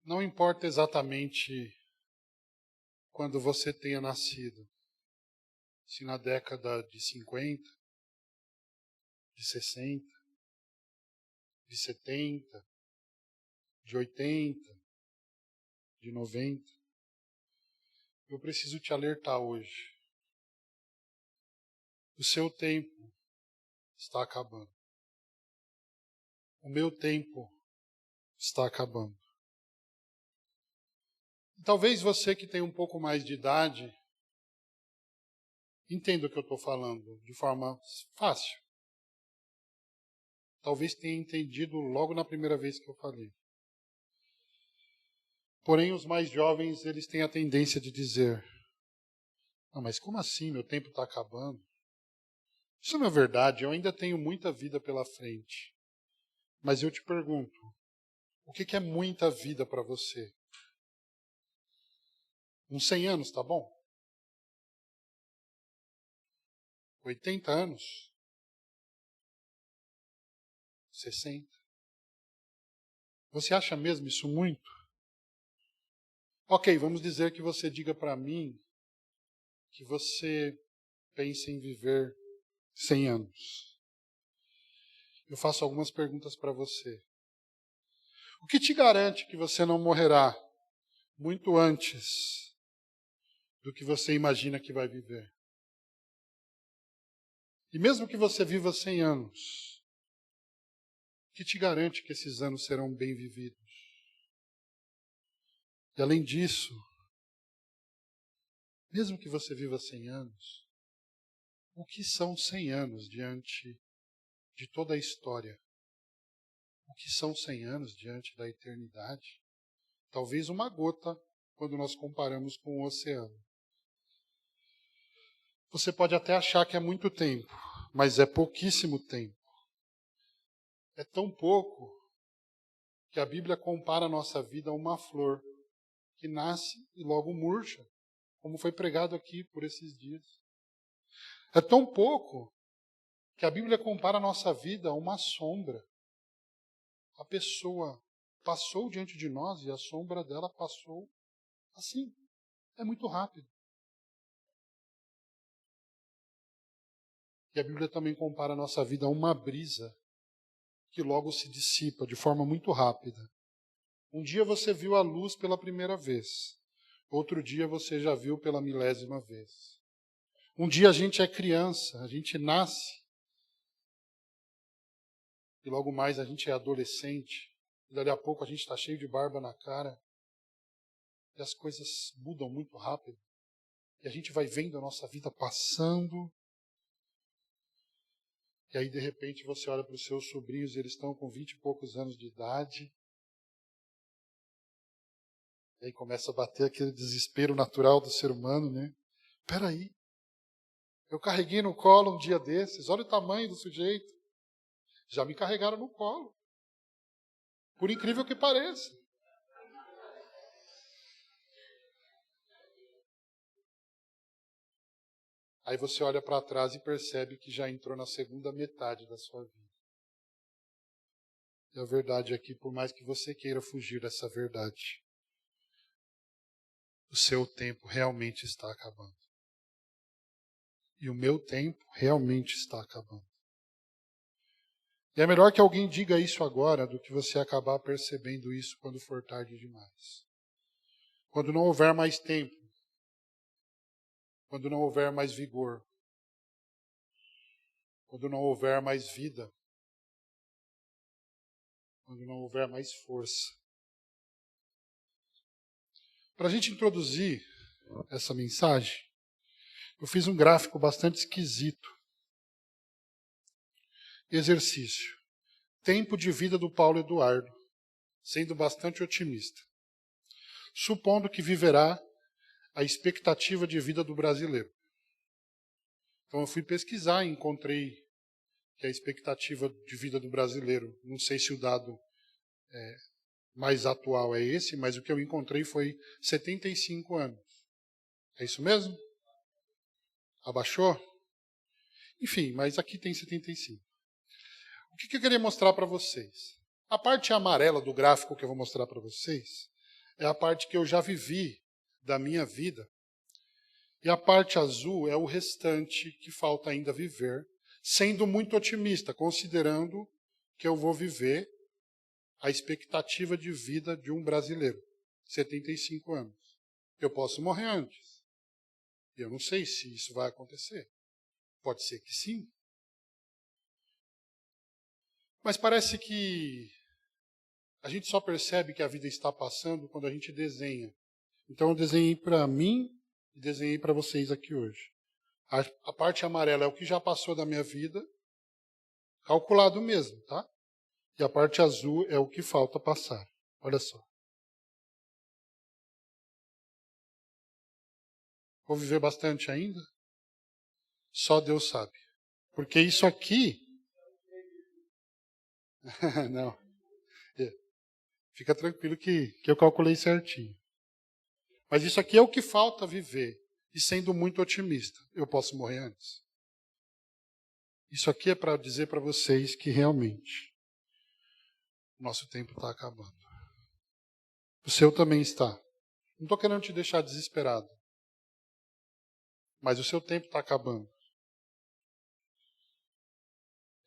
Não importa exatamente quando você tenha nascido, se na década de 50, de 60, de 70, de 80, de 90, eu preciso te alertar hoje. O seu tempo está acabando. O meu tempo está acabando. Talvez você que tem um pouco mais de idade entenda o que eu estou falando de forma fácil. Talvez tenha entendido logo na primeira vez que eu falei. Porém, os mais jovens, eles têm a tendência de dizer: não, mas como assim? Meu tempo está acabando. Isso não é verdade, eu ainda tenho muita vida pela frente. Mas eu te pergunto, o que é muita vida para você? Uns 100 anos, tá bom? 80 anos? 60? Você acha mesmo isso muito? Ok, vamos dizer que você diga para mim que você pensa em viver 100 anos. Eu faço algumas perguntas para você. O que te garante que você não morrerá muito antes do que você imagina que vai viver? E mesmo que você viva 100 anos, o que te garante que esses anos serão bem vividos? E além disso, mesmo que você viva 100 anos, o que são 100 anos diante de toda a história? O que são 100 anos diante da eternidade? Talvez uma gota quando nós comparamos com o oceano. Você pode até achar que é muito tempo, mas é pouquíssimo tempo. É tão pouco que a Bíblia compara a nossa vida a uma flor que nasce e logo murcha, como foi pregado aqui por esses dias. É tão pouco que a Bíblia compara a nossa vida a uma sombra. A pessoa passou diante de nós e a sombra dela passou assim. É muito rápido. E a Bíblia também compara a nossa vida a uma brisa que logo se dissipa de forma muito rápida. Um dia você viu a luz pela primeira vez. Outro dia você já viu pela milésima vez. Um dia a gente é criança, a gente nasce. E logo mais a gente é adolescente. E dali a pouco a gente está cheio de barba na cara. E as coisas mudam muito rápido. E a gente vai vendo a nossa vida passando. E aí, de repente, você olha para os seus sobrinhos e eles estão com 20 e poucos anos de idade. E aí começa a bater aquele desespero natural do ser humano, né? Peraí, eu carreguei no colo um dia desses, olha o tamanho do sujeito. Já me carregaram no colo. Por incrível que pareça. Aí você olha para trás e percebe que já entrou na segunda metade da sua vida. E a verdade é que, por mais que você queira fugir dessa verdade, o seu tempo realmente está acabando. E o meu tempo realmente está acabando. E é melhor que alguém diga isso agora do que você acabar percebendo isso quando for tarde demais. Quando não houver mais tempo. Quando não houver mais vigor. Quando não houver mais vida. Quando não houver mais força. Para a gente introduzir essa mensagem, eu fiz um gráfico bastante esquisito. Exercício. Tempo de vida do Paulo Eduardo, sendo bastante otimista. Supondo que viverá a expectativa de vida do brasileiro. Então eu fui pesquisar e encontrei que a expectativa de vida do brasileiro, não sei se o dado mais atual é esse, mas o que eu encontrei foi 75 anos. É isso mesmo? Abaixou? Enfim, mas aqui tem 75. O que eu queria mostrar para vocês? A parte amarela do gráfico que eu vou mostrar para vocês é a parte que eu já vivi da minha vida. E a parte azul é o restante que falta ainda viver, sendo muito otimista, considerando que eu vou viver a expectativa de vida de um brasileiro, 75 anos. Eu posso morrer antes. Eu não sei se isso vai acontecer. Pode ser que sim. Mas parece que a gente só percebe que a vida está passando quando a gente desenha. Então eu desenhei para mim e desenhei para vocês aqui hoje. A parte amarela é o que já passou da minha vida, calculado mesmo, tá? E a parte azul é o que falta passar. Olha só. Vou viver bastante ainda? Só Deus sabe. Porque isso aqui... Não. Fica tranquilo que eu calculei certinho. Mas isso aqui é o que falta viver. E sendo muito otimista, eu posso morrer antes. Isso aqui é para dizer para vocês que realmente o nosso tempo está acabando. O seu também está. Não estou querendo te deixar desesperado. Mas o seu tempo está acabando.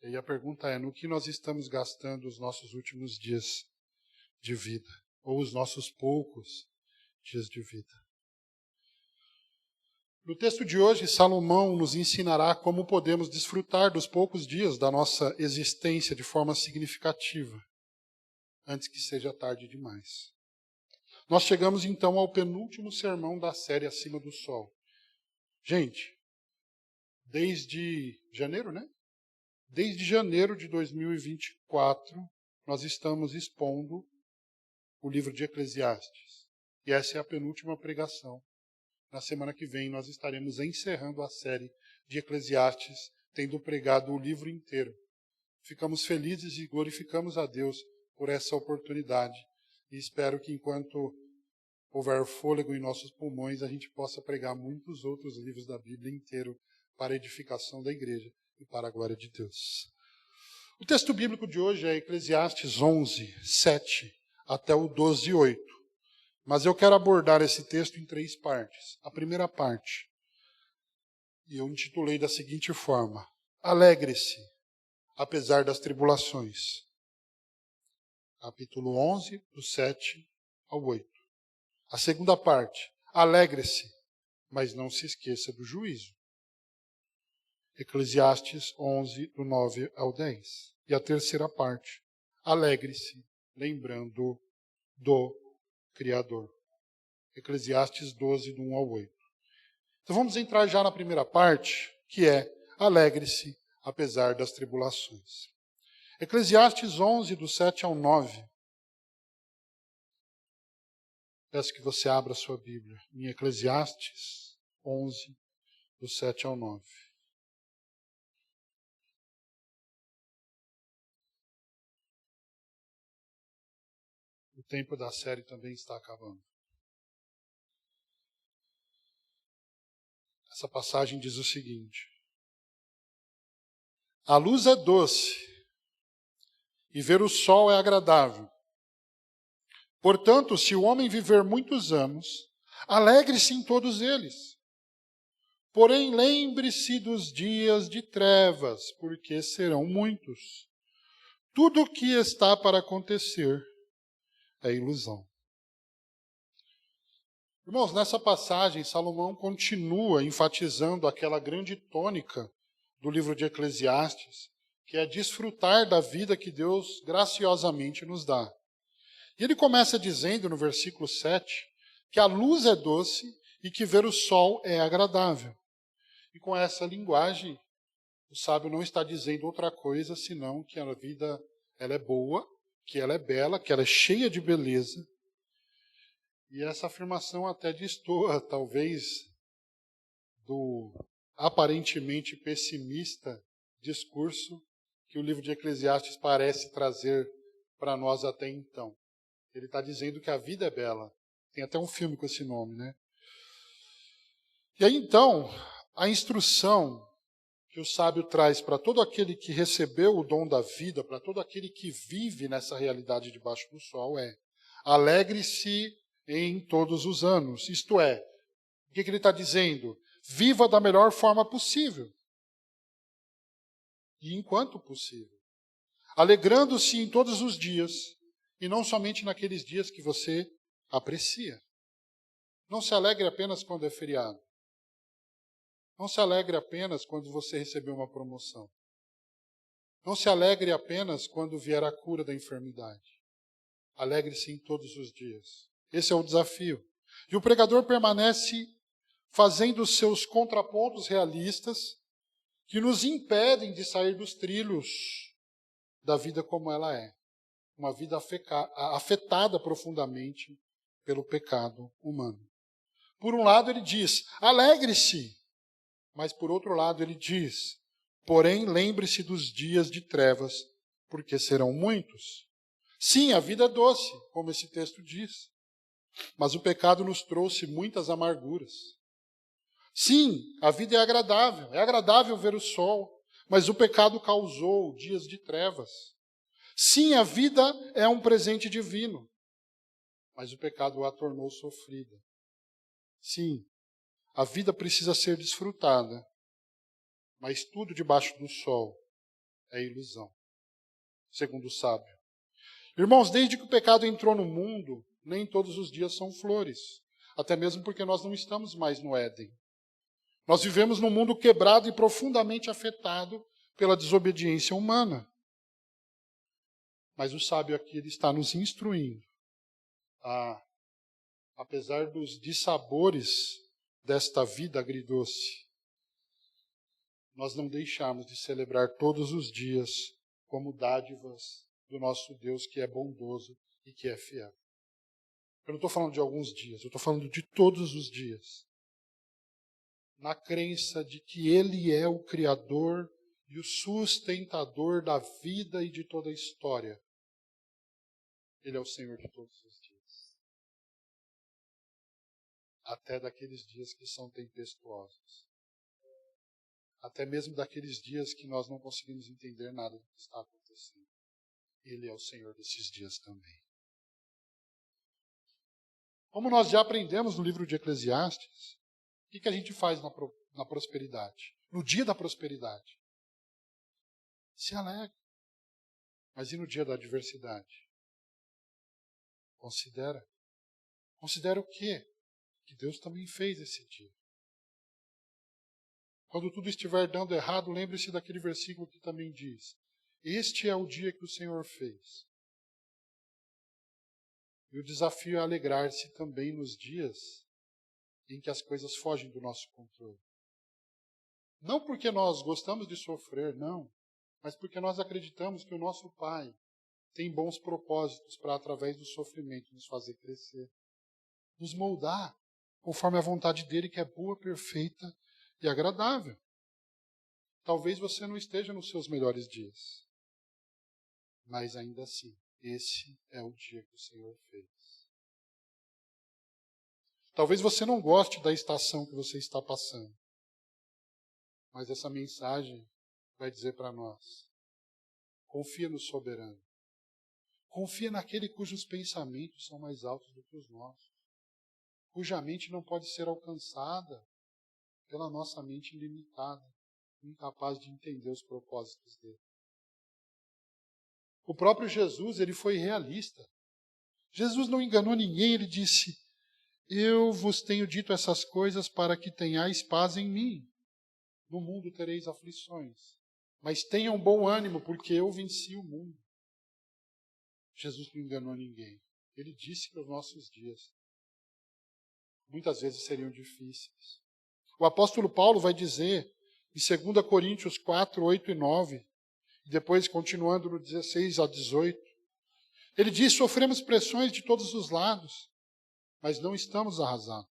E aí a pergunta é, no que nós estamos gastando os nossos últimos dias de vida? Ou os nossos poucos dias de vida? No texto de hoje, Salomão nos ensinará como podemos desfrutar dos poucos dias da nossa existência de forma significativa, antes que seja tarde demais. Nós chegamos então ao penúltimo sermão da série Acima do Sol. Gente, desde janeiro, né? Desde janeiro de 2024, nós estamos expondo o livro de Eclesiastes. E essa é a penúltima pregação. Na semana que vem nós estaremos encerrando a série de Eclesiastes, tendo pregado o livro inteiro. Ficamos felizes e glorificamos a Deus por essa oportunidade. E espero que enquanto houver fôlego em nossos pulmões, a gente possa pregar muitos outros livros da Bíblia inteiro para a edificação da igreja e para a glória de Deus. O texto bíblico de hoje é Eclesiastes 11, 7 até o 12, 8. Mas eu quero abordar esse texto em 3 partes. A primeira parte, e eu intitulei da seguinte forma: Alegre-se, apesar das tribulações. Capítulo 11, do 7 ao 8. A segunda parte, alegre-se, mas não se esqueça do juízo. Eclesiastes 11, do 9 ao 10. E a terceira parte, alegre-se, lembrando do Criador. Eclesiastes 12, do 1 ao 8. Então vamos entrar já na primeira parte, que é alegre-se, apesar das tribulações. Eclesiastes 11, do 7 ao 9. Peço que você abra a sua Bíblia em Eclesiastes 11, do 7 ao 9. O tempo da série também está acabando. Essa passagem diz o seguinte: a luz é doce e ver o sol é agradável. Portanto, se o homem viver muitos anos, alegre-se em todos eles. Porém, lembre-se dos dias de trevas, porque serão muitos. Tudo o que está para acontecer é ilusão. Irmãos, nessa passagem, Salomão continua enfatizando aquela grande tônica do livro de Eclesiastes, que é desfrutar da vida que Deus graciosamente nos dá. E ele começa dizendo no versículo 7 que a luz é doce e que ver o sol é agradável. E com essa linguagem, o sábio não está dizendo outra coisa senão que a vida ela é boa, que ela é bela, que ela é cheia de beleza. E essa afirmação até destoa, talvez, do aparentemente pessimista discurso que o livro de Eclesiastes parece trazer para nós até então. Ele está dizendo que a vida é bela. Tem até um filme com esse nome, né? E aí, então, a instrução que o sábio traz para todo aquele que recebeu o dom da vida, para todo aquele que vive nessa realidade debaixo do sol é: alegre-se em todos os anos. Isto é, o que ele está dizendo? Viva da melhor forma possível. E enquanto possível. Alegrando-se em todos os dias, e não somente naqueles dias que você aprecia. Não se alegre apenas quando é feriado. Não se alegre apenas quando você recebeu uma promoção. Não se alegre apenas quando vier a cura da enfermidade. Alegre-se em todos os dias. Esse é o desafio. E o pregador permanece fazendo os seus contrapontos realistas que nos impedem de sair dos trilhos da vida como ela é. Uma vida afetada profundamente pelo pecado humano. Por um lado ele diz, alegre-se. Mas por outro lado ele diz, porém lembre-se dos dias de trevas, porque serão muitos. Sim, a vida é doce, como esse texto diz. Mas o pecado nos trouxe muitas amarguras. Sim, a vida é agradável ver o sol, mas o pecado causou dias de trevas. Sim, a vida é um presente divino, mas o pecado a tornou sofrida. Sim, a vida precisa ser desfrutada, mas tudo debaixo do sol é ilusão, segundo o sábio. Irmãos, desde que o pecado entrou no mundo, nem todos os dias são flores, até mesmo porque nós não estamos mais no Éden. Nós vivemos num mundo quebrado e profundamente afetado pela desobediência humana. Mas o sábio aqui ele está nos instruindo a, apesar dos dissabores desta vida agridoce, nós não deixarmos de celebrar todos os dias como dádivas do nosso Deus que é bondoso e que é fiel. Eu não estou falando de alguns dias, eu estou falando de todos os dias. Na crença de que Ele é o Criador e o sustentador da vida e de toda a história. Ele é o Senhor de todos os dias. Até daqueles dias que são tempestuosos. Até mesmo daqueles dias que nós não conseguimos entender nada do que está acontecendo. Ele é o Senhor desses dias também. Como nós já aprendemos no livro de Eclesiastes, o que a gente faz na prosperidade? No dia da prosperidade? Se alegra. Mas e no dia da adversidade? Considera. Considera o quê? Que Deus também fez esse dia. Quando tudo estiver dando errado, lembre-se daquele versículo que também diz: este é o dia que o Senhor fez. E o desafio é alegrar-se também nos dias em que as coisas fogem do nosso controle. Não porque nós gostamos de sofrer, não, mas porque nós acreditamos que o nosso Pai tem bons propósitos para, através do sofrimento, nos fazer crescer, nos moldar conforme a vontade dele, que é boa, perfeita e agradável. Talvez você não esteja nos seus melhores dias, mas ainda assim, esse é o dia que o Senhor fez. Talvez você não goste da estação que você está passando, mas essa mensagem vai dizer para nós: confia no soberano. Confia naquele cujos pensamentos são mais altos do que os nossos, cuja mente não pode ser alcançada pela nossa mente limitada, incapaz de entender os propósitos dele. O próprio Jesus, ele foi realista. Jesus não enganou ninguém, ele disse: eu vos tenho dito essas coisas para que tenhais paz em mim. No mundo tereis aflições, mas tenham bom ânimo, porque eu venci o mundo. Jesus não enganou ninguém. Ele disse que os nossos dias muitas vezes seriam difíceis. O apóstolo Paulo vai dizer em 2 Coríntios 4, 8 e 9, e depois continuando no 16 a 18, ele diz: sofremos pressões de todos os lados, mas não estamos arrasados.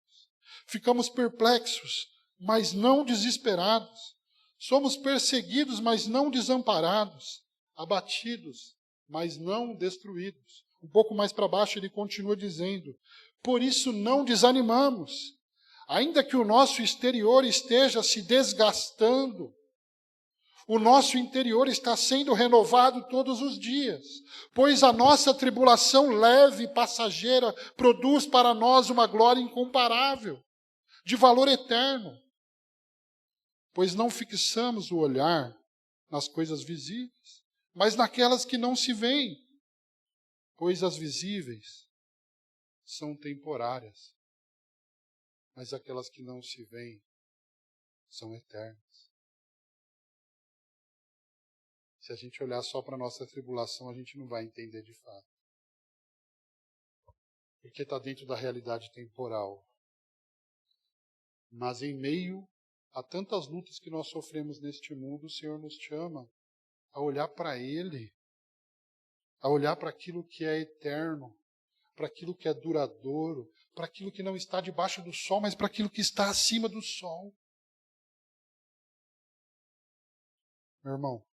Ficamos perplexos, mas não desesperados. Somos perseguidos, mas não desamparados. Abatidos, mas não destruídos. Um pouco mais para baixo ele continua dizendo: por isso não desanimamos. Ainda que o nosso exterior esteja se desgastando, O nosso interior está sendo renovado todos os dias, pois a nossa tribulação leve e passageira produz para nós uma glória incomparável, de valor eterno. Pois não fixamos o olhar nas coisas visíveis, mas naquelas que não se veem, pois as visíveis são temporárias, mas aquelas que não se veem são eternas. Se a gente olhar só para a nossa tribulação, a gente não vai entender de fato. Porque está dentro da realidade temporal. Mas em meio a tantas lutas que nós sofremos neste mundo, o Senhor nos chama a olhar para Ele, a olhar para aquilo que é eterno, para aquilo que é duradouro, para aquilo que não está debaixo do sol, mas para aquilo que está acima do sol. Meu irmão,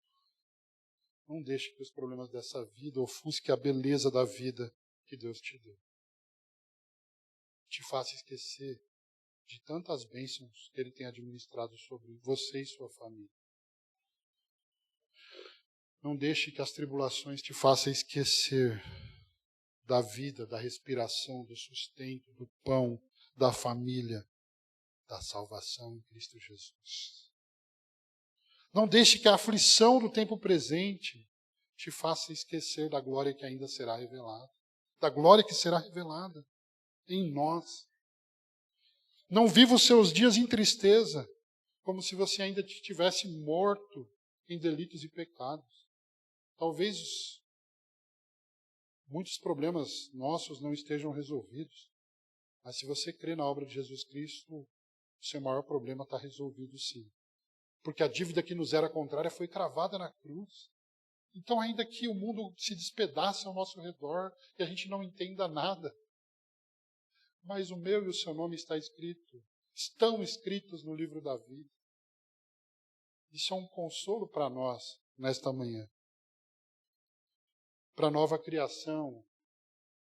não deixe que os problemas dessa vida ofusquem a beleza da vida que Deus te deu. Te faça esquecer de tantas bênçãos que Ele tem administrado sobre você e sua família. Não deixe que as tribulações te façam esquecer da vida, da respiração, do sustento, do pão, da família, da salvação em Cristo Jesus. Não deixe que a aflição do tempo presente te faça esquecer da glória que ainda será revelada, da glória que será revelada em nós. Não viva os seus dias em tristeza, como se você ainda estivesse morto em delitos e pecados. Talvez muitos problemas nossos não estejam resolvidos, mas se você crê na obra de Jesus Cristo, o seu maior problema está resolvido sim. Porque a dívida que nos era contrária foi cravada na cruz. Então, ainda que o mundo se despedace ao nosso redor e a gente não entenda nada, mas o meu e o seu nome estão escritos no livro da vida. Isso é um consolo para nós nesta manhã. Para a nova criação,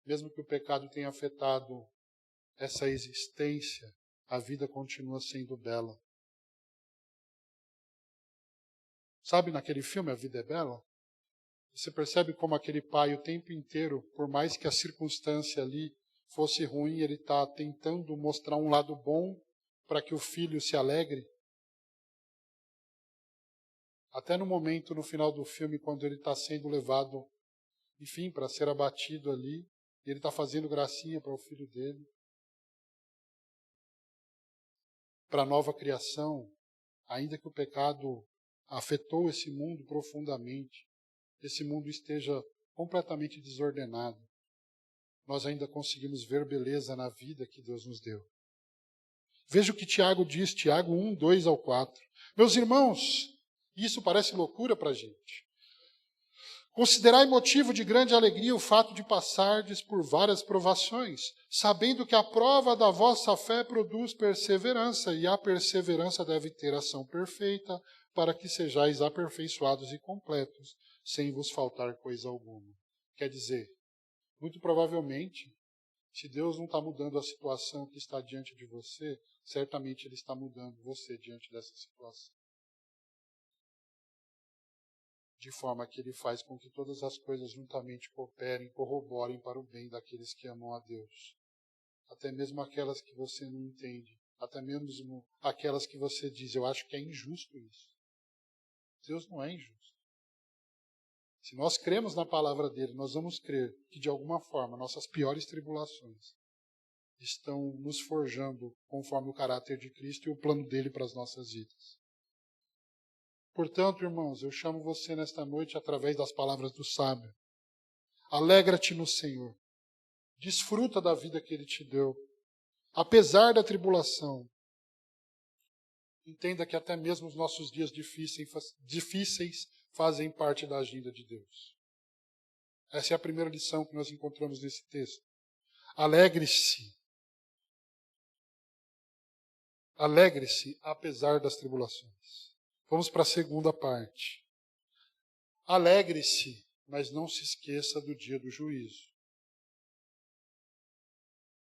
mesmo que o pecado tenha afetado essa existência, a vida continua sendo bela. Sabe naquele filme A Vida é Bela? Você percebe como aquele pai o tempo inteiro, por mais que a circunstância ali fosse ruim, ele está tentando mostrar um lado bom para que o filho se alegre. Até no momento, no final do filme, quando ele está sendo levado, enfim, para ser abatido ali, e ele está fazendo gracinha para o filho dele. Para a nova criação, ainda que o pecado afetou esse mundo profundamente, esse mundo esteja completamente desordenado, nós ainda conseguimos ver beleza na vida que Deus nos deu. Veja o que Tiago diz, Tiago 1, 2 ao 4. Meus irmãos, isso parece loucura para a gente. Considerai motivo de grande alegria o fato de passardes por várias provações, sabendo que a prova da vossa fé produz perseverança, e a perseverança deve ter ação perfeita, para que sejais aperfeiçoados e completos, sem vos faltar coisa alguma. Quer dizer, muito provavelmente, se Deus não está mudando a situação que está diante de você, certamente Ele está mudando você diante dessa situação. De forma que Ele faz com que todas as coisas juntamente cooperem, corroborem para o bem daqueles que amam a Deus. Até mesmo aquelas que você não entende, até mesmo aquelas que você diz, eu acho que é injusto isso. Deus não é injusto. Se nós cremos na palavra dele, nós vamos crer que de alguma forma nossas piores tribulações estão nos forjando conforme o caráter de Cristo e o plano dele para as nossas vidas. Portanto, irmãos, eu chamo você nesta noite através das palavras do sábio. Alegra-te no Senhor. Desfruta da vida que Ele te deu. Apesar da tribulação, entenda que até mesmo os nossos dias difíceis fazem parte da agenda de Deus. Essa é a primeira lição que nós encontramos nesse texto. Alegre-se. Alegre-se apesar das tribulações. Vamos para a segunda parte. Alegre-se, mas não se esqueça do dia do juízo.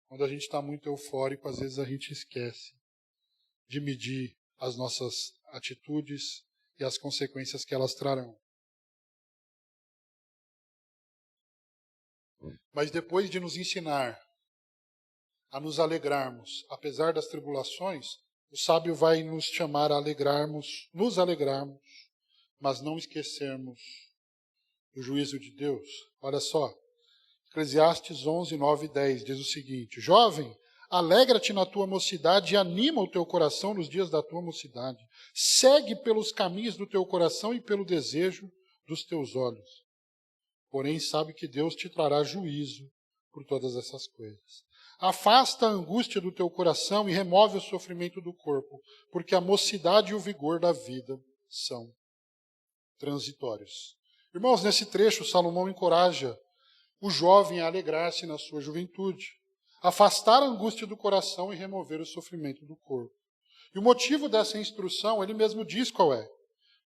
Quando a gente está muito eufórico, às vezes a gente esquece de medir as nossas atitudes e as consequências que elas trarão. Mas depois de nos ensinar a nos alegrarmos, apesar das tribulações, o sábio vai nos chamar a nos alegrarmos, mas não esquecermos do juízo de Deus. Olha só, Eclesiastes 11, 9 e 10 diz o seguinte: Jovem, alegra-te na tua mocidade e anima o teu coração nos dias da tua mocidade. Segue pelos caminhos do teu coração e pelo desejo dos teus olhos. Porém, sabe que Deus te trará juízo por todas essas coisas. Afasta a angústia do teu coração e remove o sofrimento do corpo, porque a mocidade e o vigor da vida são transitórios. Irmãos, nesse trecho, Salomão encoraja o jovem a alegrar-se na sua juventude, afastar a angústia do coração e remover o sofrimento do corpo. E o motivo dessa instrução, ele mesmo diz qual é.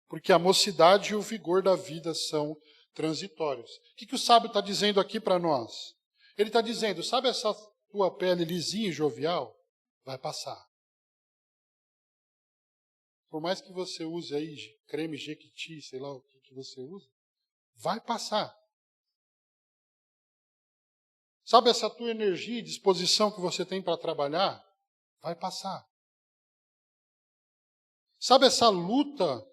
Porque a mocidade e o vigor da vida são transitórios. O que o sábio está dizendo aqui para nós? Ele está dizendo, sabe essa tua pele lisinha e jovial? Vai passar. Por mais que você use aí creme Jequiti, sei lá o que você usa, vai passar. Sabe essa tua energia e disposição que você tem para trabalhar? Vai passar. Sabe essa luta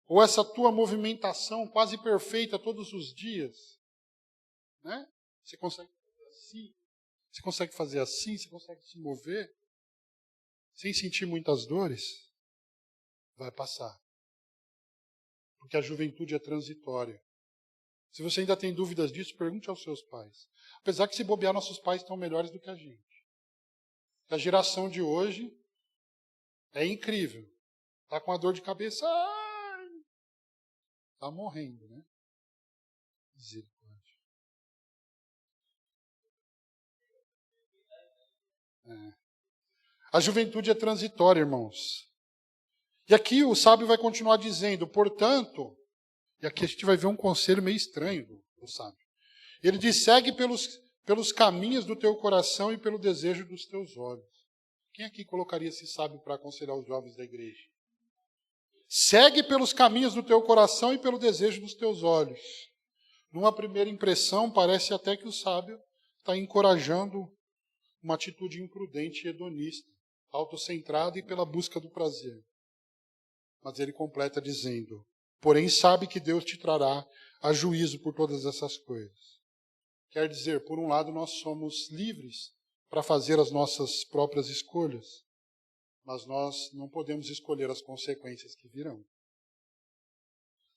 ou essa tua movimentação quase perfeita todos os dias? Né? Você consegue fazer assim, você consegue fazer assim, você consegue se mover sem sentir muitas dores? Vai passar. Porque a juventude é transitória. Se você ainda tem dúvidas disso, pergunte aos seus pais. Apesar que se bobear, nossos pais estão melhores do que a gente. A geração de hoje é incrível. Está com a dor de cabeça, está morrendo, né? Misericórdia. A juventude é transitória, irmãos. E aqui o sábio vai continuar dizendo, portanto, e aqui a gente vai ver um conselho meio estranho do sábio. Ele diz, segue pelos caminhos do teu coração e pelo desejo dos teus olhos. Quem aqui colocaria esse sábio para aconselhar os jovens da igreja? Segue pelos caminhos do teu coração e pelo desejo dos teus olhos. Numa primeira impressão, parece até que o sábio está encorajando uma atitude imprudente e hedonista, autocentrada e pela busca do prazer. Mas ele completa dizendo, porém sabe que Deus te trará a juízo por todas essas coisas. Quer dizer, por um lado, nós somos livres para fazer as nossas próprias escolhas, mas nós não podemos escolher as consequências que virão.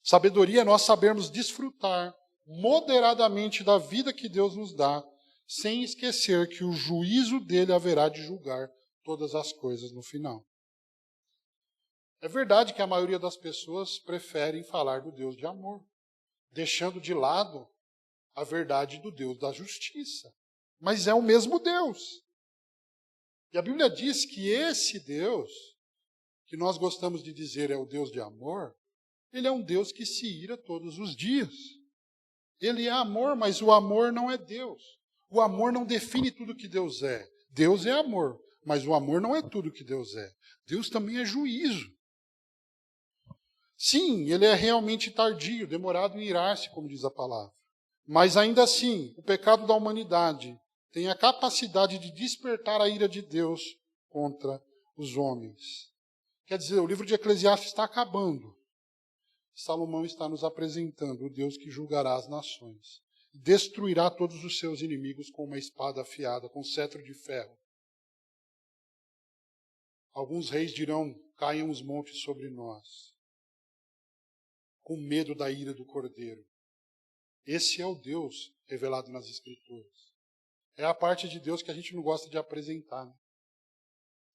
Sabedoria é nós sabermos desfrutar moderadamente da vida que Deus nos dá, sem esquecer que o juízo dele haverá de julgar todas as coisas no final. É verdade que a maioria das pessoas preferem falar do Deus de amor, deixando de lado a verdade do Deus da justiça. Mas é o mesmo Deus. E a Bíblia diz que esse Deus, que nós gostamos de dizer é o Deus de amor, ele é um Deus que se ira todos os dias. Ele é amor, mas o amor não é Deus. O amor não define tudo que Deus é. Deus é amor, mas o amor não é tudo que Deus é. Deus também é juízo. Sim, ele é realmente tardio, demorado em irar-se, como diz a palavra. Mas ainda assim, o pecado da humanidade tem a capacidade de despertar a ira de Deus contra os homens. Quer dizer, o livro de Eclesiastes está acabando. Salomão está nos apresentando o Deus que julgará as nações. Destruirá todos os seus inimigos com uma espada afiada, com cetro de ferro. Alguns reis dirão, caiam os montes sobre nós, com medo da ira do Cordeiro. Esse é o Deus revelado nas Escrituras. É a parte de Deus que a gente não gosta de apresentar. Né?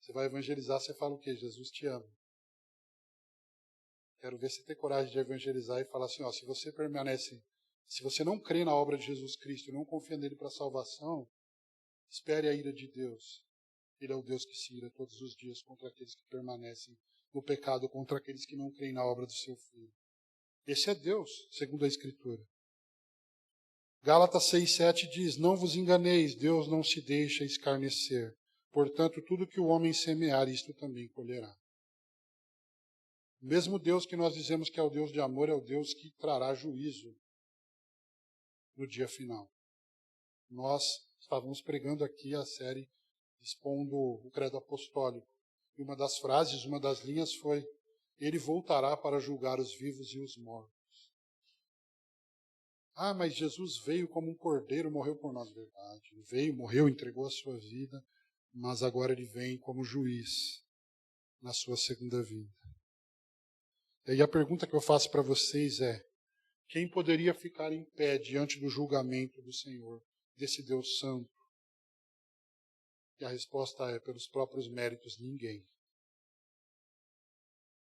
Você vai evangelizar, você fala o quê? Jesus te ama. Quero ver você ter coragem de evangelizar e falar assim, ó, se você não crê na obra de Jesus Cristo e não confia nele para a salvação, espere a ira de Deus. Ele é o Deus que se ira todos os dias contra aqueles que permanecem no pecado, contra aqueles que não creem na obra do seu Filho. Esse é Deus, segundo a Escritura. Gálatas 6,7 diz, não vos enganeis, Deus não se deixa escarnecer. Portanto, tudo que o homem semear, isto também colherá. O mesmo Deus que nós dizemos que é o Deus de amor é o Deus que trará juízo no dia final. Nós estávamos pregando aqui a série expondo o credo apostólico. E uma das frases, uma das linhas foi: ele voltará para julgar os vivos e os mortos. Ah, mas Jesus veio como um cordeiro, morreu por nós. Verdade. Ele veio, morreu, entregou a sua vida, mas agora ele vem como juiz na sua segunda vinda. E aí a pergunta que eu faço para vocês é: quem poderia ficar em pé diante do julgamento do Senhor, desse Deus santo? E a resposta é: pelos próprios méritos, ninguém.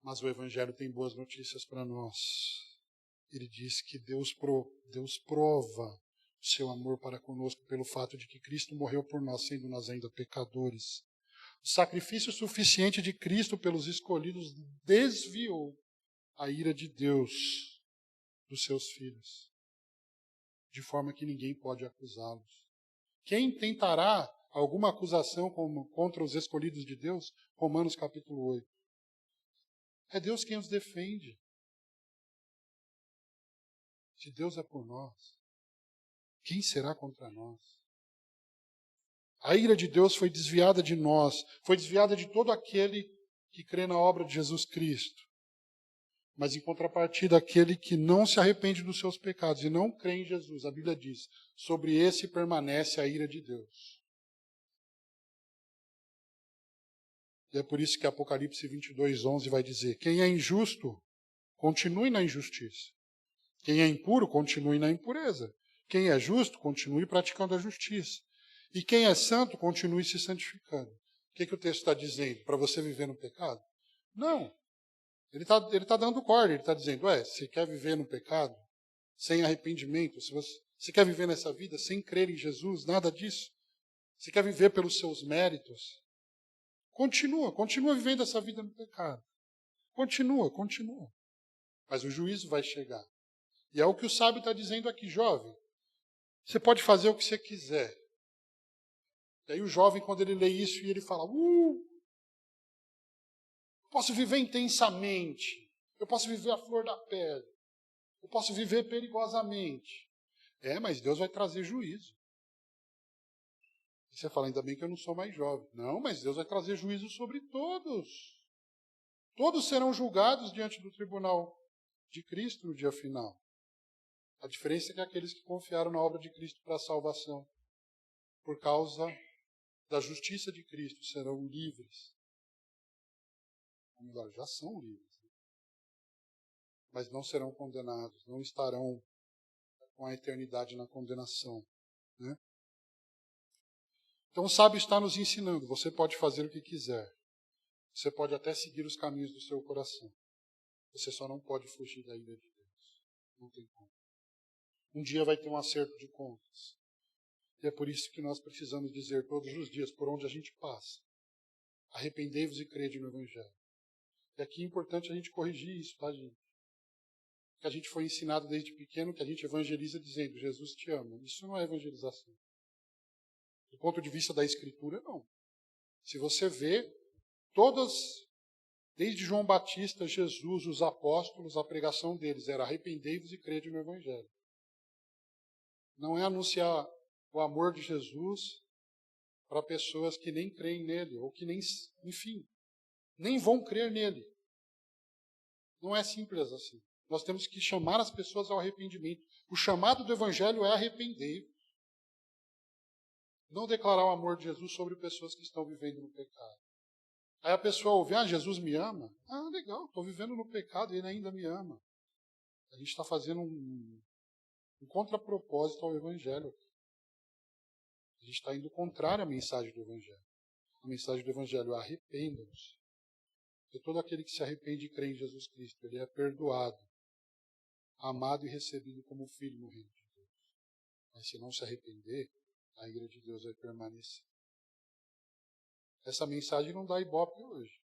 Mas o Evangelho tem boas notícias para nós. Ele diz que Deus prova o seu amor para conosco pelo fato de que Cristo morreu por nós, sendo nós ainda pecadores. O sacrifício suficiente de Cristo pelos escolhidos desviou a ira de Deus dos seus filhos, de forma que ninguém pode acusá-los. Quem tentará alguma acusação contra os escolhidos de Deus? Romanos capítulo 8. É Deus quem os defende. Se Deus é por nós, quem será contra nós? A ira de Deus foi desviada de nós, foi desviada de todo aquele que crê na obra de Jesus Cristo. Mas em contrapartida, aquele que não se arrepende dos seus pecados e não crê em Jesus, a Bíblia diz, sobre esse permanece a ira de Deus. E é por isso que Apocalipse 22:11 vai dizer: quem é injusto, continue na injustiça. Quem é impuro, continue na impureza. Quem é justo, continue praticando a justiça. E quem é santo, continue se santificando. O que o texto está dizendo? Para você viver no pecado? Não. Ele tá dando corda, ele está dizendo: você quer viver no pecado, sem arrependimento? Se você quer viver nessa vida sem crer em Jesus, nada disso? Você quer viver pelos seus méritos? Continua vivendo essa vida no pecado. Continua. Mas o juízo vai chegar. E é o que o sábio está dizendo aqui: jovem, você pode fazer o que você quiser. E aí o jovem, quando ele lê isso, ele fala: eu posso viver intensamente, eu posso viver a flor da pele, eu posso viver perigosamente. Mas Deus vai trazer juízo. E você fala: ainda bem que eu não sou mais jovem. Não, mas Deus vai trazer juízo sobre todos. Todos serão julgados diante do tribunal de Cristo no dia final. A diferença é que aqueles que confiaram na obra de Cristo para a salvação, por causa da justiça de Cristo, serão livres. Ou melhor, já são livres. Mas não serão condenados, não estarão com a eternidade na condenação. Né? Então o sábio está nos ensinando: você pode fazer o que quiser. Você pode até seguir os caminhos do seu coração. Você só não pode fugir da ira de Deus. Não tem como. Um dia vai ter um acerto de contas. E é por isso que nós precisamos dizer todos os dias, por onde a gente passa: arrependei-vos e crede no Evangelho. E aqui é importante a gente corrigir isso, tá, gente? Que a gente foi ensinado desde pequeno que a gente evangeliza dizendo: Jesus te ama. Isso não é evangelização. Do ponto de vista da Escritura, não. Se você vê, desde João Batista, Jesus, os apóstolos, a pregação deles era: arrependei-vos e crede no Evangelho. Não é anunciar o amor de Jesus para pessoas que nem creem nele, ou que nem, enfim, nem vão crer nele. Não é simples assim. Nós temos que chamar as pessoas ao arrependimento. O chamado do Evangelho é arrepender-vos. Não declarar o amor de Jesus sobre pessoas que estão vivendo no pecado. Aí a pessoa ouve: Jesus me ama? Legal, estou vivendo no pecado e ele ainda me ama. A gente está fazendo um contrapropósito ao Evangelho. A gente está indo contrário à mensagem do Evangelho. A mensagem do Evangelho é: arrependam-se. Porque todo aquele que se arrepende e crê em Jesus Cristo, ele é perdoado, amado e recebido como filho no reino de Deus. Mas se não se arrepender, a ira de Deus vai permanecer. Essa mensagem não dá ibope hoje.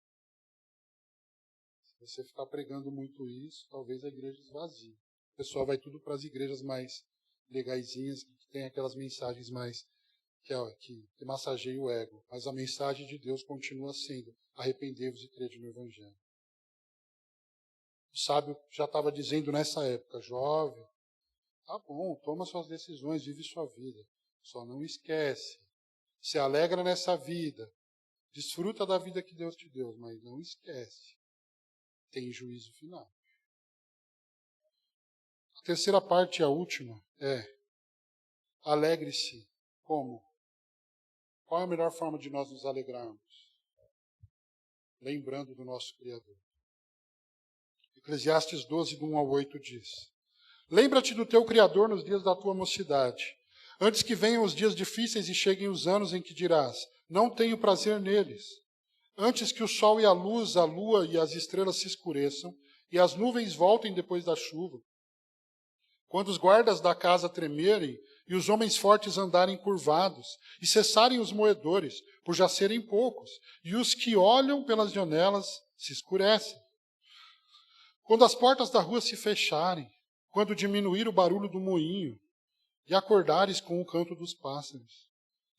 Se você ficar pregando muito isso, talvez a igreja esvazie. O pessoal vai tudo para as igrejas mais legaisinhas, que tem aquelas mensagens mais que massageiam o ego. Mas a mensagem de Deus continua sendo: arrependei-vos e crede no Evangelho. O sábio já estava dizendo nessa época, jovem, tá bom, toma suas decisões, vive sua vida. Só não esquece. Se alegra nessa vida. Desfruta da vida que Deus te deu, mas não esquece. Tem juízo final. A terceira parte, a última, é alegre-se. Como? Qual é a melhor forma de nós nos alegrarmos? Lembrando do nosso Criador. Eclesiastes 12, do 1 ao 8 diz: Lembra-te do teu Criador nos dias da tua mocidade, antes que venham os dias difíceis e cheguem os anos em que dirás, não tenho prazer neles. Antes que o sol e a luz, a lua e as estrelas se escureçam, e as nuvens voltem depois da chuva. Quando os guardas da casa tremerem, e os homens fortes andarem curvados, e cessarem os moedores, por já serem poucos, e os que olham pelas janelas se escurecem. Quando as portas da rua se fecharem, quando diminuir o barulho do moinho, e acordares com o canto dos pássaros,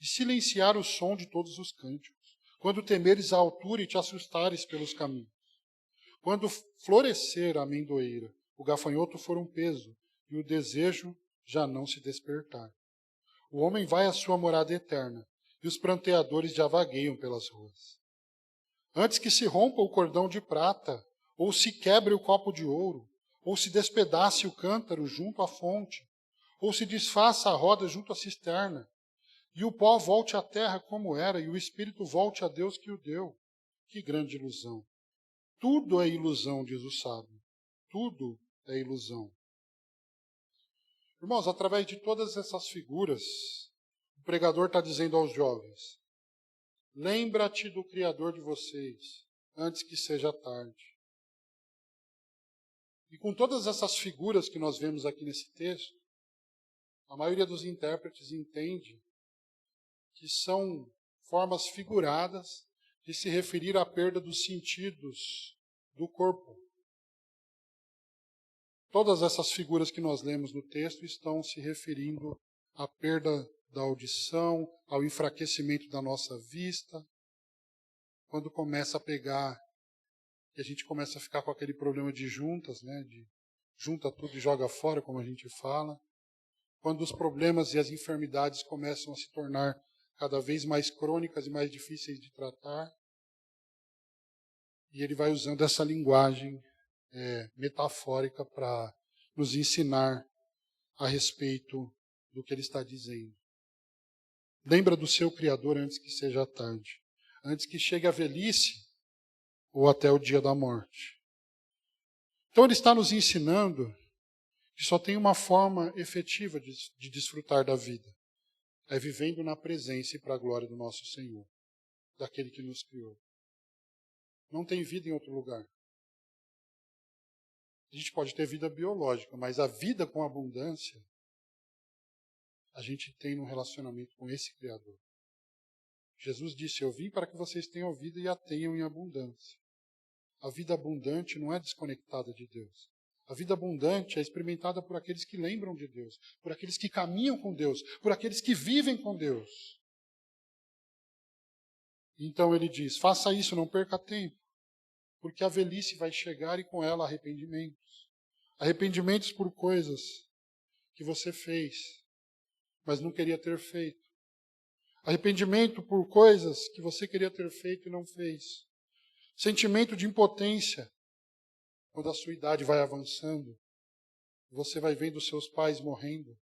e silenciar o som de todos os cânticos, quando temeres a altura e te assustares pelos caminhos, quando florescer a amendoeira, o gafanhoto for um peso, e o desejo já não se despertar. O homem vai à sua morada eterna, e os pranteadores já vagueiam pelas ruas. Antes que se rompa o cordão de prata, ou se quebre o copo de ouro, ou se despedace o cântaro junto à fonte, ou se desfaça a roda junto à cisterna, e o pó volte à terra como era, e o espírito volte a Deus que o deu. Que grande ilusão! Tudo é ilusão, diz o sábio. Tudo é ilusão. Irmãos, através de todas essas figuras, o pregador está dizendo aos jovens, lembra-te do Criador de vocês, antes que seja tarde. E com todas essas figuras que nós vemos aqui nesse texto, a maioria dos intérpretes entende que são formas figuradas de se referir à perda dos sentidos do corpo. Todas essas figuras que nós lemos no texto estão se referindo à perda da audição, ao enfraquecimento da nossa vista, quando começa a pegar, e a gente começa a ficar com aquele problema de juntas, né, de junta tudo e joga fora, como a gente fala, quando os problemas e as enfermidades começam a se tornar cada vez mais crônicas e mais difíceis de tratar, e ele vai usando essa linguagem metafórica para nos ensinar a respeito do que ele está dizendo. Lembra do seu Criador antes que seja tarde, antes que chegue a velhice ou até o dia da morte. Então ele está nos ensinando que só tem uma forma efetiva de desfrutar da vida. É vivendo na presença e para a glória do nosso Senhor, daquele que nos criou. Não tem vida em outro lugar. A gente pode ter vida biológica, mas a vida com abundância, a gente tem no relacionamento com esse Criador. Jesus disse, eu vim para que vocês tenham vida e a tenham em abundância. A vida abundante não é desconectada de Deus. A vida abundante é experimentada por aqueles que lembram de Deus, por aqueles que caminham com Deus, por aqueles que vivem com Deus. Então ele diz, faça isso, não perca tempo, porque a velhice vai chegar e com ela arrependimentos. Arrependimentos por coisas que você fez, mas não queria ter feito. Arrependimento por coisas que você queria ter feito e não fez. Sentimento de impotência, quando a sua idade vai avançando, você vai vendo seus pais morrendo,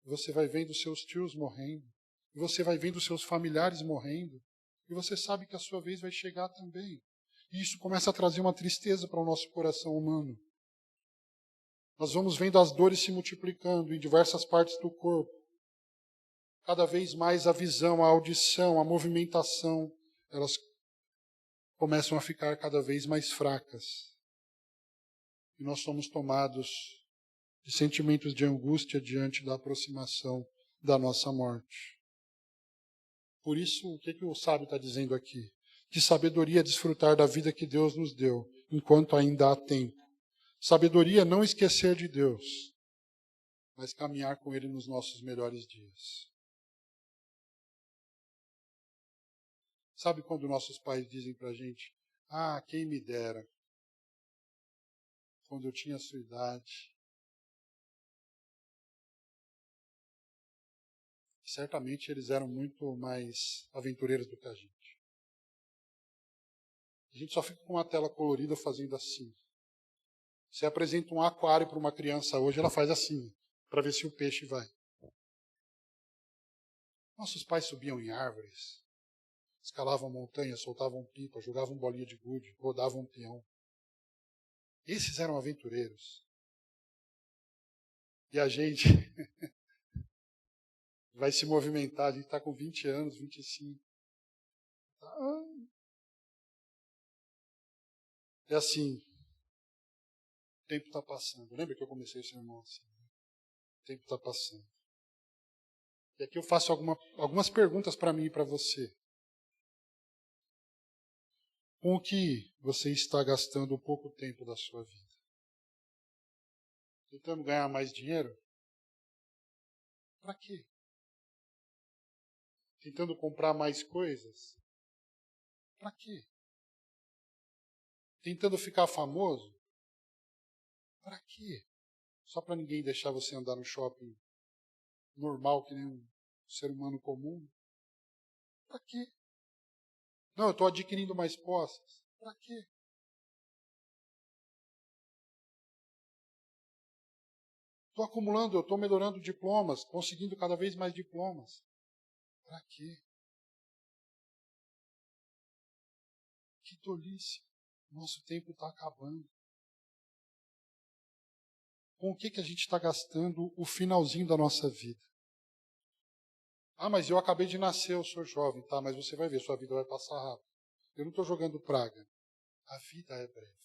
você vai vendo seus tios morrendo, você vai vendo seus familiares morrendo, e você sabe que a sua vez vai chegar também. E isso começa a trazer uma tristeza para o nosso coração humano. Nós vamos vendo as dores se multiplicando em diversas partes do corpo. Cada vez mais a visão, a audição, a movimentação, elas começam a ficar cada vez mais fracas. E nós somos tomados de sentimentos de angústia diante da aproximação da nossa morte. Por isso, o que o sábio está dizendo aqui? Que sabedoria é desfrutar da vida que Deus nos deu, enquanto ainda há tempo. Sabedoria é não esquecer de Deus, mas caminhar com Ele nos nossos melhores dias. Sabe quando nossos pais dizem para a gente, quem me dera. quando eu tinha a sua idade. Certamente eles eram muito mais aventureiros do que a gente. A gente só fica com uma tela colorida fazendo assim. Você apresenta um aquário para uma criança hoje, ela faz assim, para ver se o peixe vai. Nossos pais subiam em árvores, escalavam montanhas, soltavam pipa, jogavam bolinha de gude, rodavam um peão. Esses eram aventureiros. E a gente vai se movimentar, a gente está com 20 anos, 25. É assim, o tempo está passando. Lembra que eu comecei esse sermão assim? O tempo está passando. E aqui eu faço algumas perguntas para mim e para você. Com o que você está gastando um pouco tempo da sua vida? Tentando ganhar mais dinheiro? Para quê? Tentando comprar mais coisas? Para quê? Tentando ficar famoso? Para quê? Só para ninguém deixar você andar no shopping normal, que nem um ser humano comum? Para quê? Não, eu estou adquirindo mais posses. Para quê? Estou acumulando, eu estou melhorando diplomas, conseguindo cada vez mais diplomas. Para quê? Que tolice. Nosso tempo está acabando. Com o que a gente está gastando o finalzinho da nossa vida? Ah, mas eu acabei de nascer, eu sou jovem. Tá, mas você vai ver, sua vida vai passar rápido. Eu não estou jogando praga. A vida é breve.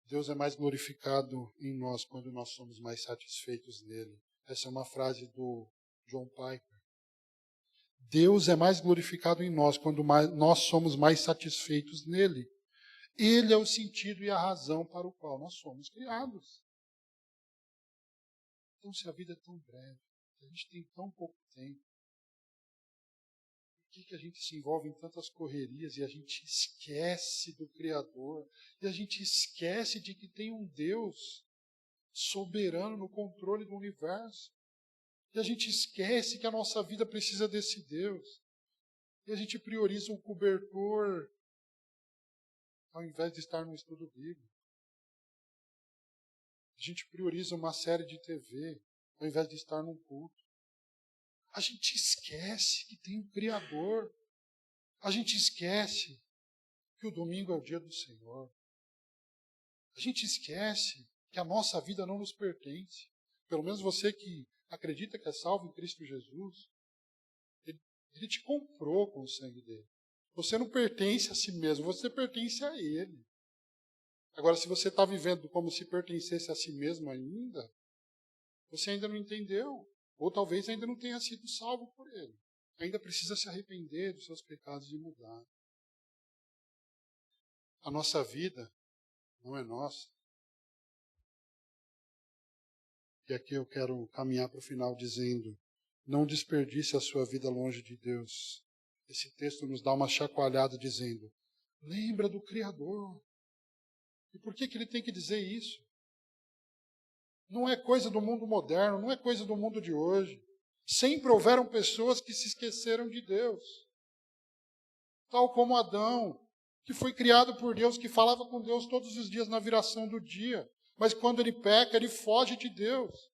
Deus é mais glorificado em nós quando nós somos mais satisfeitos nele. Essa é uma frase do John Piper. Deus é mais glorificado em nós quando nós somos mais satisfeitos nele. Ele é o sentido e a razão para o qual nós somos criados. Então, se a vida é tão breve, a gente tem tão pouco tempo, por que a gente se envolve em tantas correrias e a gente esquece do Criador? E a gente esquece de que tem um Deus soberano no controle do universo? E a gente esquece que a nossa vida precisa desse Deus. E a gente prioriza um cobertor ao invés de estar no estudo bíblico. A gente prioriza uma série de TV ao invés de estar num culto. A gente esquece que tem um Criador. A gente esquece que o domingo é o dia do Senhor. A gente esquece que a nossa vida não nos pertence. Pelo menos você que acredita que é salvo em Cristo Jesus, Ele te comprou com o sangue dele. Você não pertence a si mesmo, você pertence a Ele. Agora, se você está vivendo como se pertencesse a si mesmo ainda, você ainda não entendeu. Ou talvez ainda não tenha sido salvo por Ele. Ainda precisa se arrepender dos seus pecados e mudar. A nossa vida não é nossa. E aqui eu quero caminhar para o final dizendo: não desperdice a sua vida longe de Deus. Esse texto nos dá uma chacoalhada dizendo: lembra do Criador. E por que ele tem que dizer isso? Não é coisa do mundo moderno, não é coisa do mundo de hoje. Sempre houveram pessoas que se esqueceram de Deus. Tal como Adão, que foi criado por Deus, que falava com Deus todos os dias na viração do dia. Mas quando ele peca, ele foge de Deus.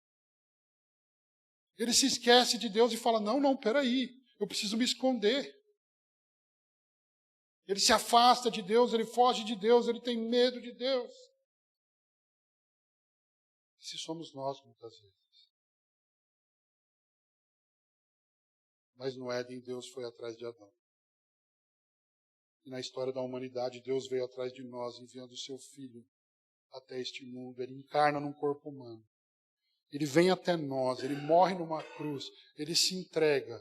Ele se esquece de Deus e fala: não, peraí, eu preciso me esconder. Ele se afasta de Deus, ele foge de Deus, ele tem medo de Deus. Se somos nós, muitas vezes. Mas no Éden, Deus foi atrás de Adão. E na história da humanidade, Deus veio atrás de nós, enviando o seu Filho até este mundo. Ele encarna num corpo humano. Ele vem até nós, ele morre numa cruz, ele se entrega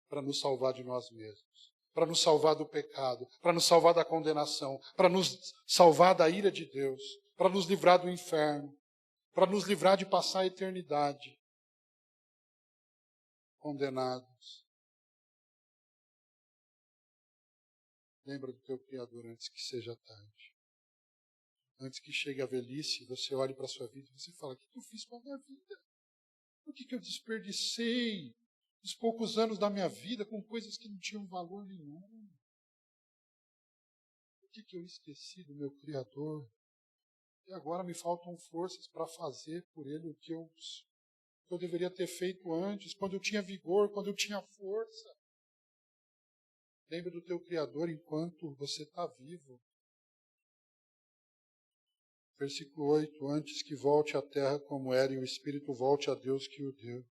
para nos salvar de nós mesmos, para nos salvar do pecado, para nos salvar da condenação, para nos salvar da ira de Deus, para nos livrar do inferno, para nos livrar de passar a eternidade condenados. Lembra do teu Criador antes que seja tarde. Antes que chegue a velhice, você olhe para a sua vida e você fala, o que eu fiz com a minha vida? Por que eu desperdicei os poucos anos da minha vida com coisas que não tinham valor nenhum? Por que eu esqueci do meu Criador? E agora me faltam forças para fazer por Ele o que eu deveria ter feito antes, quando eu tinha vigor, quando eu tinha força. Lembre do teu Criador enquanto você está vivo. Versículo 8, antes que volte à terra como era e o Espírito volte a Deus que o deu.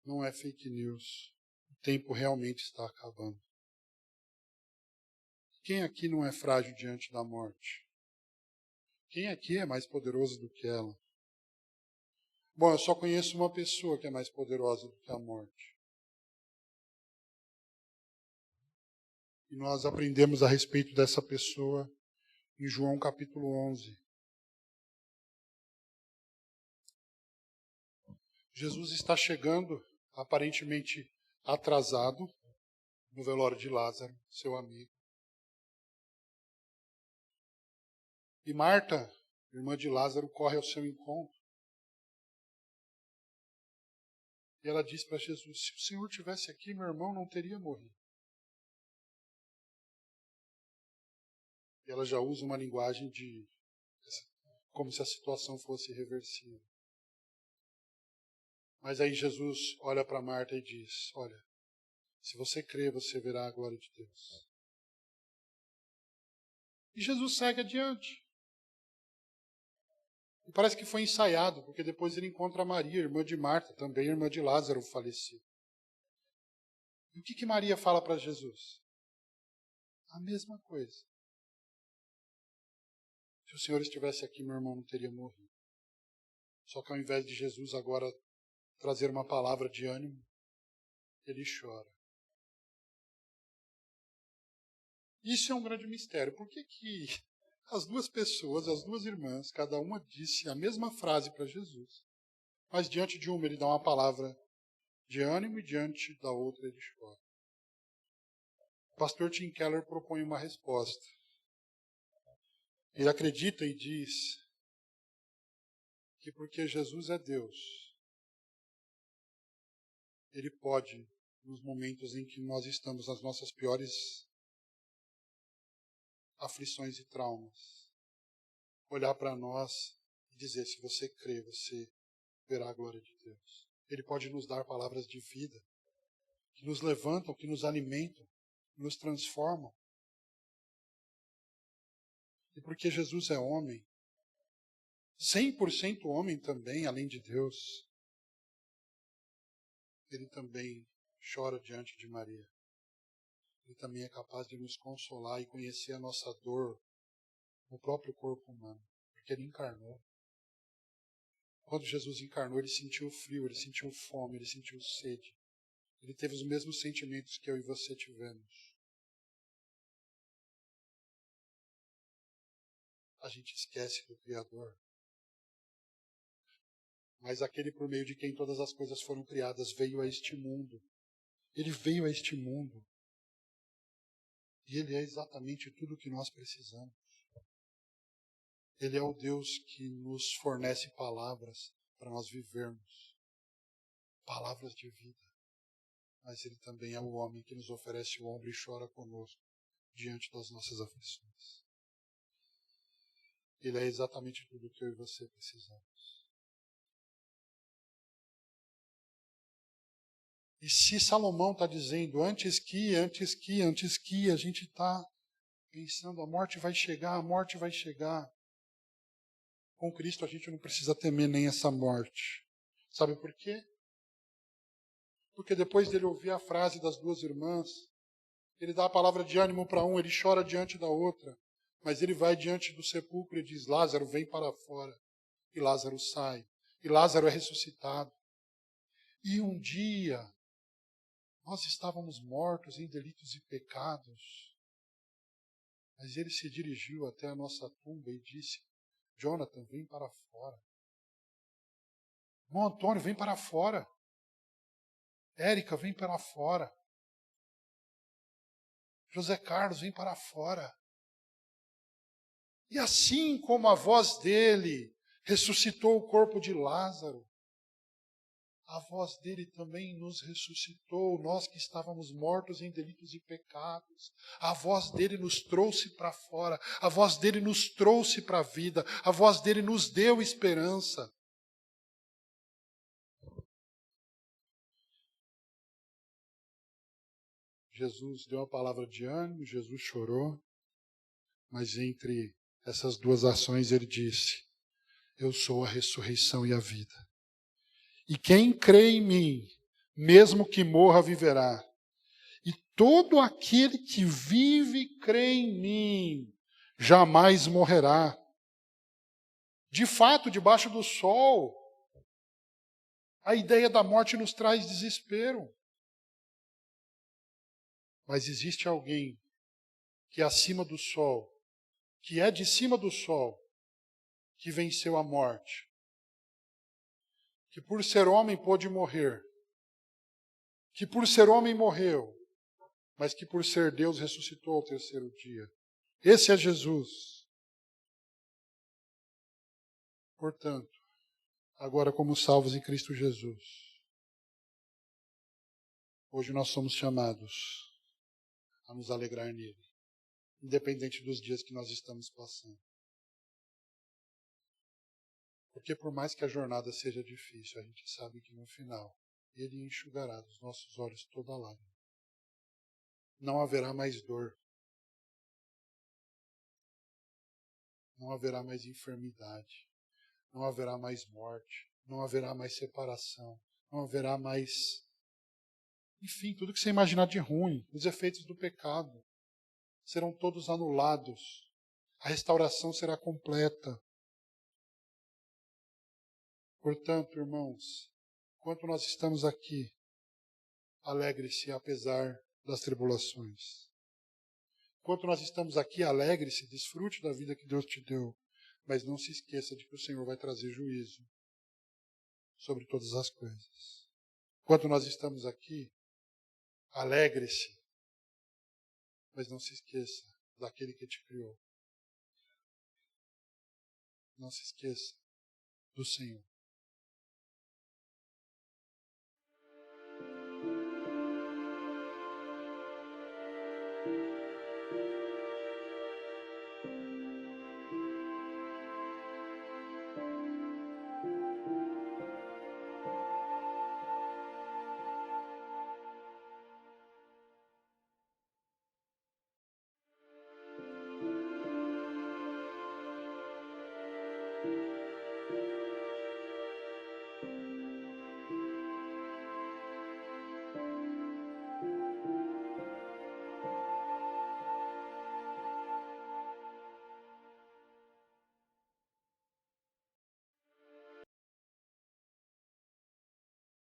Não é fake news. O tempo realmente está acabando. Quem aqui não é frágil diante da morte? Quem aqui é mais poderoso do que ela? Bom, eu só conheço uma pessoa que é mais poderosa do que a morte. E nós aprendemos a respeito dessa pessoa em João capítulo 11. Jesus está chegando, aparentemente atrasado, no velório de Lázaro, seu amigo. E Marta, irmã de Lázaro, corre ao seu encontro. E ela diz para Jesus, se o Senhor estivesse aqui, meu irmão não teria morrido. E ela já usa uma linguagem como se a situação fosse reversível. Mas aí Jesus olha para Marta e diz, olha, se você crê, você verá a glória de Deus. E Jesus segue adiante. E parece que foi ensaiado, porque depois ele encontra Maria, irmã de Marta, também irmã de Lázaro falecido. E o que Maria fala para Jesus? A mesma coisa. Se o Senhor estivesse aqui, meu irmão não teria morrido. Só que ao invés de Jesus agora trazer uma palavra de ânimo, ele chora. Isso é um grande mistério. Por que as duas pessoas, as duas irmãs, cada uma disse a mesma frase para Jesus, mas diante de uma ele dá uma palavra de ânimo e diante da outra ele chora? O pastor Tim Keller propõe uma resposta. Ele acredita e diz que porque Jesus é Deus, Ele pode, nos momentos em que nós estamos nas nossas piores aflições e traumas, olhar para nós e dizer, se você crê, você verá a glória de Deus. Ele pode nos dar palavras de vida, que nos levantam, que nos alimentam, que nos transformam. E porque Jesus é homem, 100% homem também, além de Deus, ele também chora diante de Maria. Ele também é capaz de nos consolar e conhecer a nossa dor no próprio corpo humano, porque ele encarnou. Quando Jesus encarnou, ele sentiu frio, ele sentiu fome, ele sentiu sede. Ele teve os mesmos sentimentos que eu e você tivemos. A gente esquece do Criador. Mas aquele por meio de quem todas as coisas foram criadas veio a este mundo. Ele veio a este mundo. E Ele é exatamente tudo o que nós precisamos. Ele é o Deus que nos fornece palavras para nós vivermos. Palavras de vida. Mas Ele também é o homem que nos oferece o ombro e chora conosco diante das nossas aflições. Ele é exatamente tudo o que eu e você precisamos. E se Salomão está dizendo, antes que, a gente está pensando, a morte vai chegar, a morte vai chegar. Com Cristo a gente não precisa temer nem essa morte. Sabe por quê? Porque depois dele ouvir a frase das duas irmãs, ele dá a palavra de ânimo para um, ele chora diante da outra, mas ele vai diante do sepulcro e diz, Lázaro, vem para fora. E Lázaro sai. E Lázaro é ressuscitado. E um dia, nós estávamos mortos em delitos e pecados, mas ele se dirigiu até a nossa tumba e disse, Jonathan, vem para fora. Irmão Antônio, vem para fora. Érica, vem para fora. José Carlos, vem para fora. E assim como a voz dele ressuscitou o corpo de Lázaro, a voz dele também nos ressuscitou, nós que estávamos mortos em delitos e pecados. A voz dele nos trouxe para fora, a voz dele nos trouxe para a vida, a voz dele nos deu esperança. Jesus deu uma palavra de ânimo, Jesus chorou, mas entre essas duas ações ele disse: eu sou a ressurreição e a vida. E quem crê em mim, mesmo que morra, viverá. E todo aquele que vive e crê em mim, jamais morrerá. De fato, debaixo do sol, a ideia da morte nos traz desespero. Mas existe alguém que é acima do sol, que é de cima do sol, que venceu a morte, que por ser homem pôde morrer, que por ser homem morreu, mas que por ser Deus ressuscitou ao terceiro dia. Esse é Jesus. Portanto, agora como salvos em Cristo Jesus, hoje nós somos chamados a nos alegrar nele, independente dos dias que nós estamos passando. Porque por mais que a jornada seja difícil, a gente sabe que no final ele enxugará dos nossos olhos toda a lágrima. Não haverá mais dor. Não haverá mais enfermidade. Não haverá mais morte. Não haverá mais separação. Não haverá mais... Enfim, tudo que você imaginar de ruim, os efeitos do pecado serão todos anulados. A restauração será completa. Portanto, irmãos, enquanto nós estamos aqui, alegre-se apesar das tribulações. Enquanto nós estamos aqui, alegre-se, desfrute da vida que Deus te deu, mas não se esqueça de que o Senhor vai trazer juízo sobre todas as coisas. Enquanto nós estamos aqui, alegre-se, mas não se esqueça daquele que te criou. Não se esqueça do Senhor.